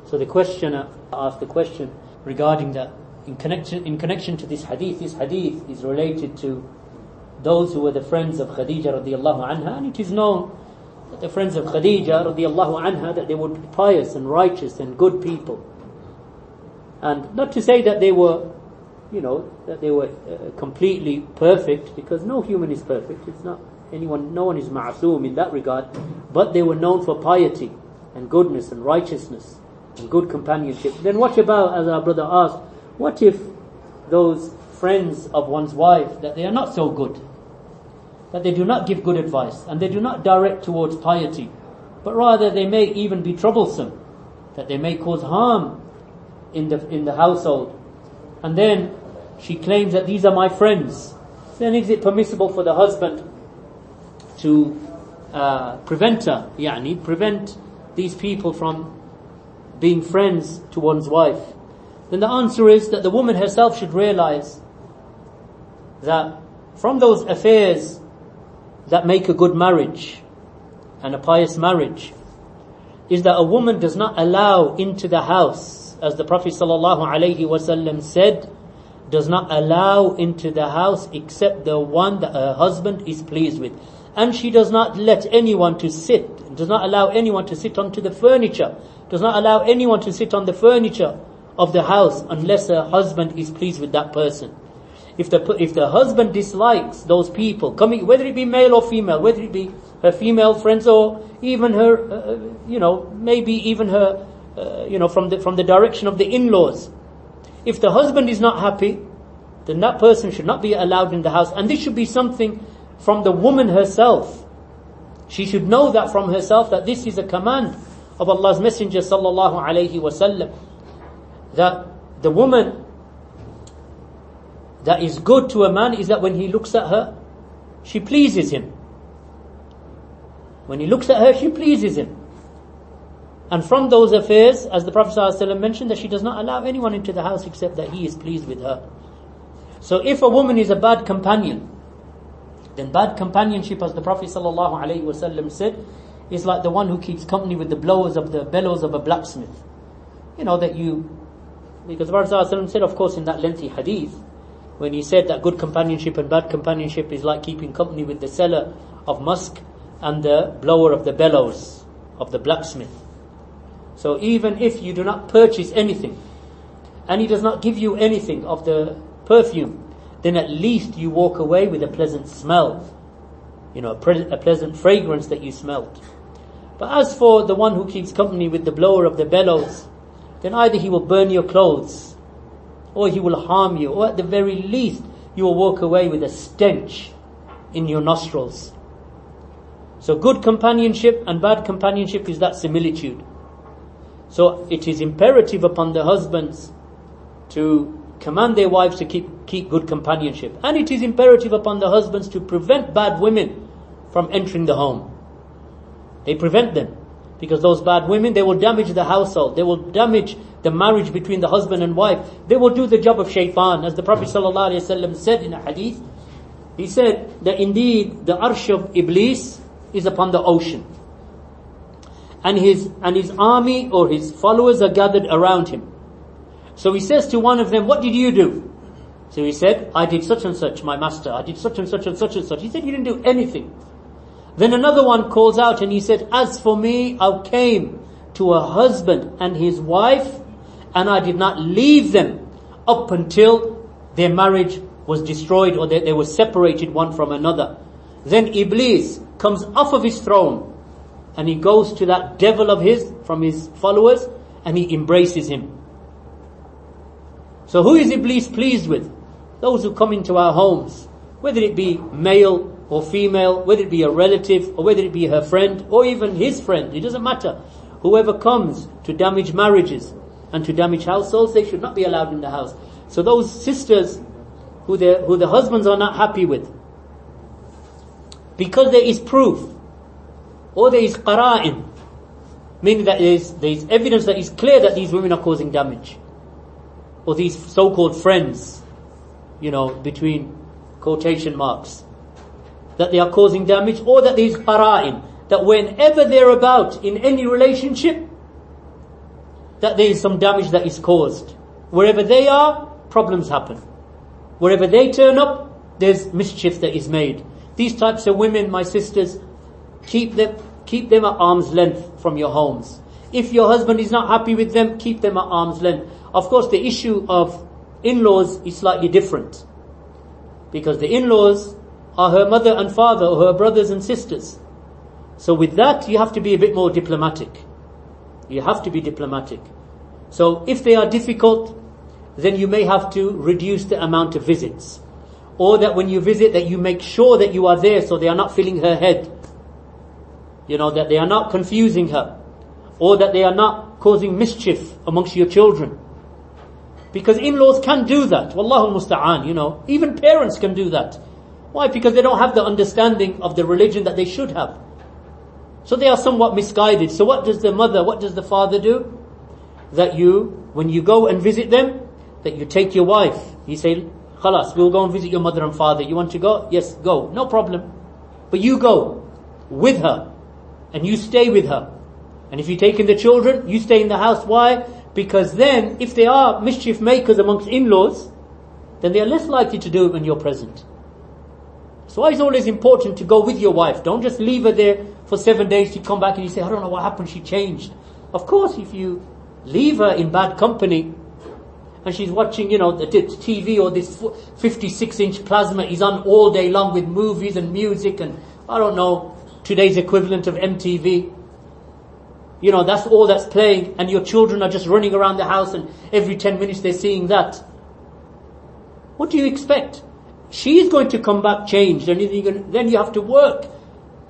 So the questioner asked the question regarding that. In connection to this hadith is related to those who were the friends of Khadeejah radiallahu anha, and it is known that the friends of Khadeejah radiallahu anha, that they were pious and righteous and good people. And not to say that they were, completely perfect, because no human is perfect. It's not no one is ma'soom in that regard, but they were known for piety and goodness and righteousness and good companionship. Then what about, as our brother asked, what if those friends of one's wife, that they are not so good, that they do not give good advice, and they do not direct towards piety, but rather they may even be troublesome, that they may cause harm in the household, and then she claims that these are my friends, then is it permissible for the husband to prevent these people from being friends to one's wife? Then the answer is that the woman herself should realize that from those affairs that make a good marriage and a pious marriage is that a woman does not allow into the house, as the Prophet ﷺ said, does not allow into the house except the one that her husband is pleased with. And she does not let anyone to sit, does not allow anyone to sit onto the furniture, does not allow anyone to sit on the furniture of the house unless her husband is pleased with that person. If the husband dislikes those people coming, whether it be male or female, whether it be her female friends or even her, maybe even her, from the direction of the in-laws. If the husband is not happy, then that person should not be allowed in the house. And this should be something from the woman herself. She should know that from herself, that this is a command of Allah's Messenger sallallahu alaihi wasallam, that the woman that is good to a man is that when he looks at her, she pleases him. When he looks at her, she pleases him. And from those affairs, as the Prophet ﷺ mentioned, that she does not allow anyone into the house except that he is pleased with her. So if a woman is a bad companion, then bad companionship, as the Prophet ﷺ said, is like the one who keeps company with the bellows of a blacksmith. Because the Prophet ﷺ said, of course, in that lengthy hadith, when he said that good companionship and bad companionship is like keeping company with the seller of musk and the blower of the bellows of the blacksmith. So even if you do not purchase anything, and he does not give you anything of the perfume, then at least you walk away with a pleasant smell, a pleasant fragrance that you smelt. But as for the one who keeps company with the blower of the bellows, then either he will burn your clothes, or he will harm you, or at the very least you will walk away with a stench in your nostrils. So good companionship and bad companionship is that similitude. So it is imperative upon the husbands to command their wives to keep good companionship. And it is imperative upon the husbands to prevent bad women from entering the home. They prevent them. Because those bad women, they will damage the household. They will damage the marriage between the husband and wife. They will do the job of shaitan. As the Prophet ﷺ said in a hadith, he said that indeed the arsh of Iblis is upon the ocean. And his army or his followers are gathered around him. So he says to one of them, what did you do? So he said, I did such and such, my master. I did such and such and such and such. He said, you didn't do anything. Then another one calls out and he said, as for me, I came to a husband and his wife, and I did not leave them up until their marriage was destroyed or they were separated one from another. Then Iblis comes off of his throne and he goes to that devil of his, from his followers, and he embraces him. So who is Iblis pleased with? Those who come into our homes, whether it be male or female, whether it be a relative or whether it be her friend or even his friend, it doesn't matter. Whoever comes to damage marriages and to damage households, they should not be allowed in the house. So those sisters who the husbands are not happy with, because there is proof or there is qara'in, meaning that there is evidence that is clear that these women are causing damage, or these so-called friends, between quotation marks, that they are causing damage, or that there is qara'in, that whenever they're about in any relationship, that there is some damage that is caused. Wherever they are, problems happen. Wherever they turn up, there's mischief that is made. These types of women, my sisters, keep them at arm's length from your homes. If your husband is not happy with them, keep them at arm's length. Of course, the issue of in-laws is slightly different, because the in-laws are her mother and father, or her brothers and sisters. So with that, you have to be a bit more diplomatic. You have to be diplomatic. So if they are difficult, then you may have to reduce the amount of visits. Or that when you visit, that you make sure that you are there so they are not filling her head. That they are not confusing her. Or that they are not causing mischief amongst your children. Because in-laws can do that. Wallahu musta'an, Even parents can do that. Why? Because they don't have the understanding of the religion that they should have. So they are somewhat misguided. So what does the mother, what does the father do? That when you go and visit them, that you take your wife. You say, Khalas, we'll go and visit your mother and father. You want to go? Yes, go. No problem. But you go with her. And you stay with her. And if you're taking the children, you stay in the house. Why? Because then, if they are mischief makers amongst in-laws, then they are less likely to do it when you're present. So it's always important to go with your wife. Don't just leave her there for 7 days to come back and you say, I don't know what happened, she changed. Of course, if you leave her in bad company, and she's watching, the TV, or this 56-inch plasma is on all day long with movies and music and, I don't know, today's equivalent of MTV. That's all that's playing, and your children are just running around the house and every 10 minutes they're seeing that. What do you expect? She's going to come back changed, and then you have to work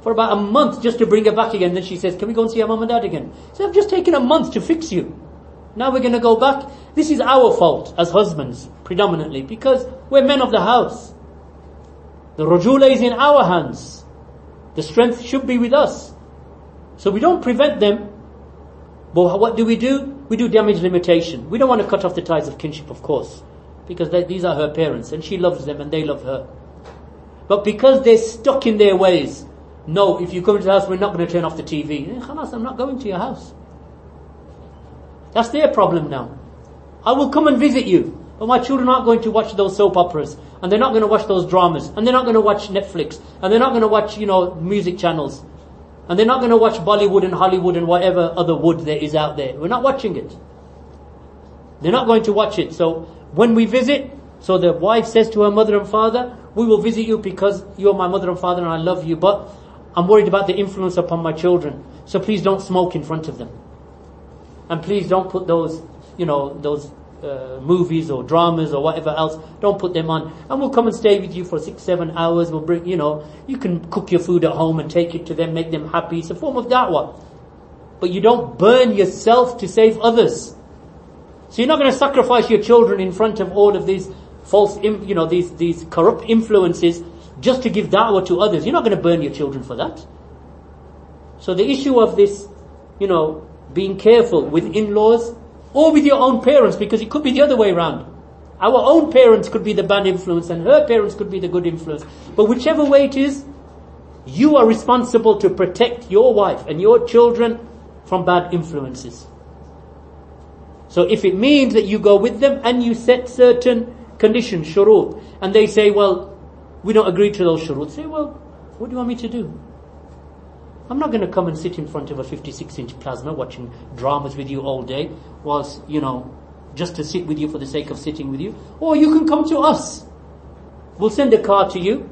for about a month just to bring her back again. Then she says, can we go and see our mum and dad again? So I've just taken a month to fix you. Now we're going to go back. This is our fault as husbands, predominantly, because we're men of the house. The rujula is in our hands. The strength should be with us. So we don't prevent them. But what do? We do damage limitation. We don't want to cut off the ties of kinship, of course, because these are her parents and she loves them and they love her. But because they're stuck in their ways, no, if you come to the house, we're not going to turn off the TV. Khalas, I'm not going to your house. That's their problem now. I will come and visit you, but my children aren't going to watch those soap operas, and they're not going to watch those dramas, and they're not going to watch Netflix, and they're not going to watch, music channels, and they're not going to watch Bollywood and Hollywood and whatever other wood there is out there. We're not watching it. They're not going to watch it. So when we visit, so the wife says to her mother and father, we will visit you because you're my mother and father and I love you, but I'm worried about the influence upon my children. So please don't smoke in front of them. And please don't put those movies or dramas or whatever else, don't put them on. And we'll come and stay with you for 6-7 hours. We'll bring, you can cook your food at home and take it to them, make them happy. It's a form of da'wah. But you don't burn yourself to save others. So you're not going to sacrifice your children in front of all of these false, these corrupt influences just to give da'wah to others. You're not going to burn your children for that. So the issue of this, being careful with in-laws or with your own parents, because it could be the other way around. Our own parents could be the bad influence and her parents could be the good influence. But whichever way it is, you are responsible to protect your wife and your children from bad influences. So if it means that you go with them and you set certain conditions, shurut, and they say, well, we don't agree to those shurut, say, well, what do you want me to do? I'm not going to come and sit in front of a 56-inch plasma watching dramas with you all day whilst, just to sit with you for the sake of sitting with you. Or you can come to us. We'll send a car to you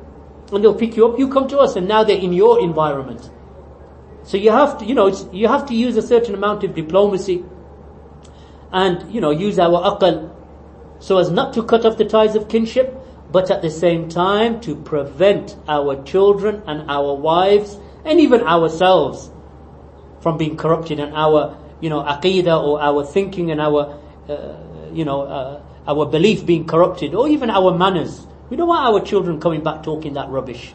and they'll pick you up. You come to us and now they're in your environment. So you have to, you have to use a certain amount of diplomacy and, use our aql so as not to cut off the ties of kinship, but at the same time to prevent our children and our wives and even ourselves from being corrupted and our, aqidah or our thinking and our, our belief being corrupted, or even our manners. We don't want our children coming back talking that rubbish.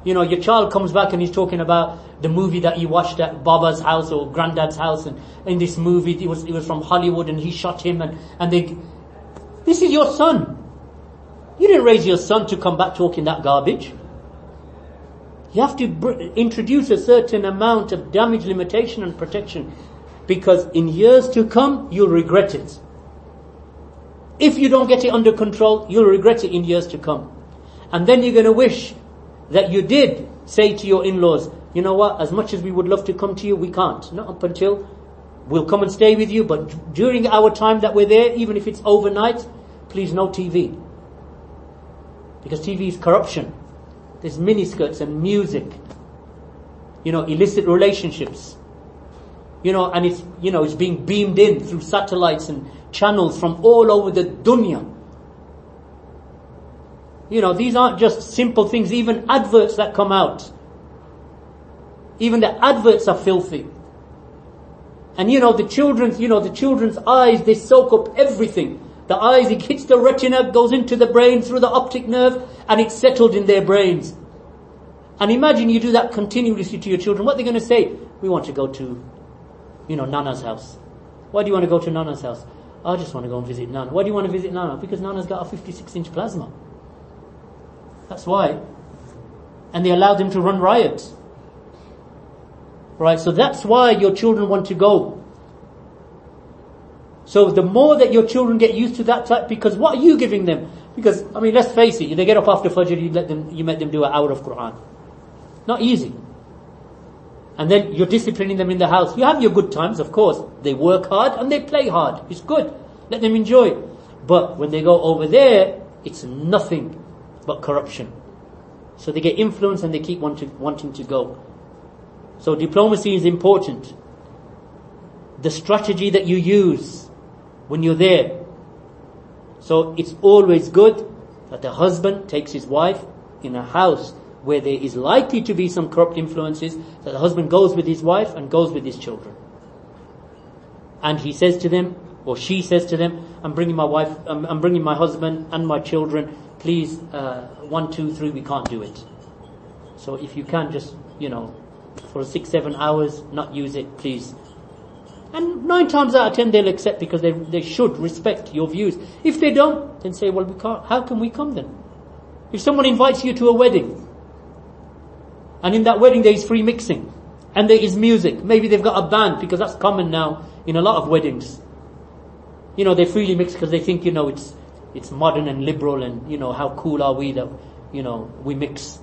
Your child comes back and he's talking about the movie that he watched at Baba's house or Granddad's house, and in this movie it was from Hollywood and he shot him and they. This is your son. You didn't raise your son to come back talking that garbage. You have to introduce a certain amount of damage limitation and protection, Because in years to come, you'll regret it. If you don't get it under control, you'll regret it in years to come. And then you're going to wish that you did say to your in-laws, you know what, as much as we would love to come to you, we can't. Not up until we'll come and stay with you, but during our time that we're there, even if it's overnight, please no TV. Because TV is corruption. There's miniskirts and music. Illicit relationships. And it's being beamed in through satellites and channels from all over the dunya. These aren't just simple things. Even adverts that come out. Even the adverts are filthy. And the children's eyes, they soak up everything. The eyes, it hits the retina, goes into the brain through the optic nerve, and it's settled in their brains. And imagine you do that continuously to your children. What are they going to say? We want to go to, Nana's house. Why do you want to go to Nana's house? I just want to go and visit Nana. Why do you want to visit Nana? Because Nana's got a 56-inch plasma. That's why. And they allow them to run riot. Right, so that's why your children want to go. So the more that your children get used to that type, because what are you giving them? Because, let's face it, they get up after Fajr, you make them do an hour of Quran. Not easy. And then you're disciplining them in the house. You have your good times, of course. They work hard and they play hard. It's good. Let them enjoy it. But when they go over there, it's nothing but corruption. So they get influenced and they keep wanting to go. So diplomacy is important. The strategy that you use when you're there. So it's always good that the husband takes his wife in a house where there is likely to be some corrupt influences, that the husband goes with his wife and goes with his children. And he says to them, or she says to them, I'm bringing my husband and my children, please, 1, 2, 3, we can't do it. So if you can just, for 6-7 hours, not use it, please. And 9 times out of 10 they'll accept, because they should respect your views. If they don't, then say, well, we can't. How can we come then? If someone invites you to a wedding, and in that wedding there is free mixing, and there is music, maybe they've got a band, because that's common now in a lot of weddings. They freely mix because they think, it's modern and liberal, and how cool are we that, we mix.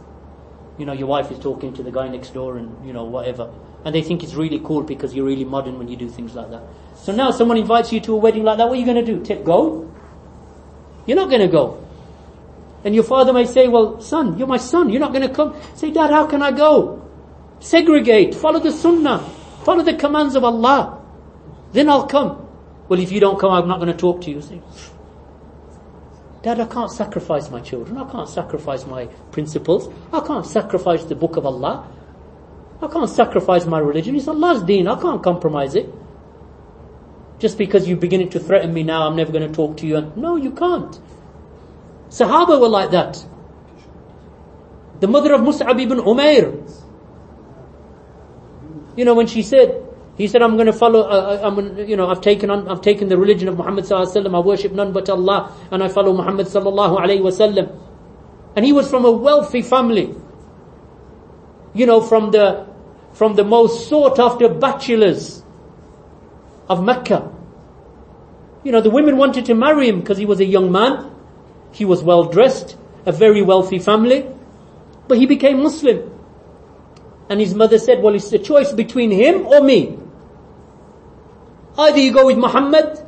Your wife is talking to the guy next door, and whatever. And they think it's really cool because you're really modern when you do things like that. So now someone invites you to a wedding like that, what are you going to do? Go? You're not going to go. And your father may say, well, son, you're my son, you're not going to come. Say, Dad, how can I go? Segregate, follow the sunnah, follow the commands of Allah. Then I'll come. Well, if you don't come, I'm not going to talk to you. Say, Dad, I can't sacrifice my children. I can't sacrifice my principles. I can't sacrifice the book of Allah. I can't sacrifice my religion. It's Allah's deen. I can't compromise it. Just because you're beginning to threaten me now, I'm never going to talk to you. No, you can't. Sahaba were like that. The mother of Mus'ab ibn Umair, when she said, he said, I'm going to follow, I've taken the religion of Muhammad sallallahu alaihi wasallam. I worship none but Allah, and I follow Muhammad sallallahu alaihi wasallam. And he was from a wealthy family. From the most sought after bachelors of Mecca. The women wanted to marry him because he was a young man. He was well dressed, a very wealthy family. But he became Muslim. And his mother said, well, it's a choice between him or me. Either you go with Muhammad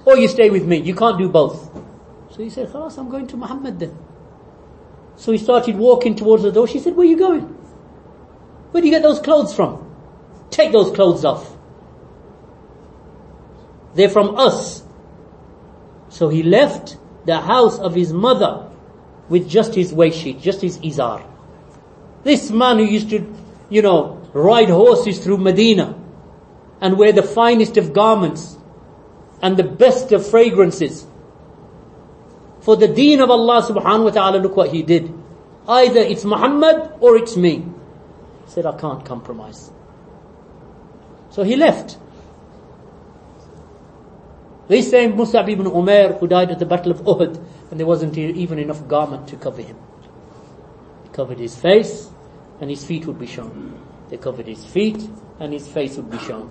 or you stay with me. You can't do both. So he said, Khalas, I'm going to Muhammad then. So he started walking towards the door. She said, where are you going? Where do you get those clothes from? Take those clothes off. They're from us. So he left the house of his mother with just his waist sheet, just his izar. This man who used to, ride horses through Medina and wear the finest of garments and the best of fragrances. For the deen of Allah subhanahu wa ta'ala, look what he did. Either it's Muhammad or it's me. He said, I can't compromise. So he left. This same Mus'ab ibn Umair, who died at the Battle of Uhud, and there wasn't even enough garment to cover him. He covered his face, and his feet would be shown. They covered his feet, and his face would be shown.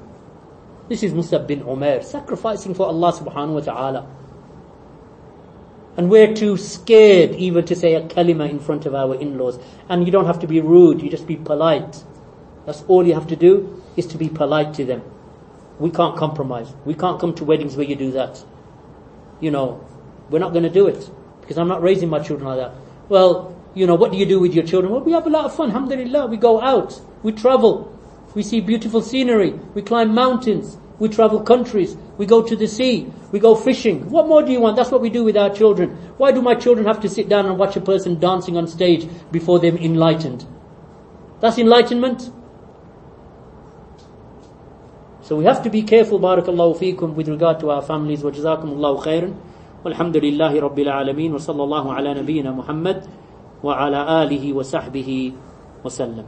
This is Musab bin Umair, sacrificing for Allah subhanahu wa ta'ala. And we're too scared even to say a kalima in front of our in-laws. And you don't have to be rude, you just be polite. That's all you have to do, is to be polite to them. We can't compromise. We can't come to weddings where you do that. You know, we're not going to do it. Because I'm not raising my children like that. Well, you know, what do you do with your children? Well, we have a lot of fun, alhamdulillah. We go out, we travel, we see beautiful scenery, we climb mountains, we travel countries, we go to the sea, we go fishing. What more do you want? That's what we do with our children. Why do my children have to sit down and watch a person dancing on stage before they're enlightened? That's enlightenment. So we have to be careful, barakallahu feekum, with regard to our families. Wa jazakumullahu khairan. Walhamdulillahi rabbil alameen. Wa sallallahu ala nabiyyina Muhammad wa ala alihi wa sahbihi wa sallam.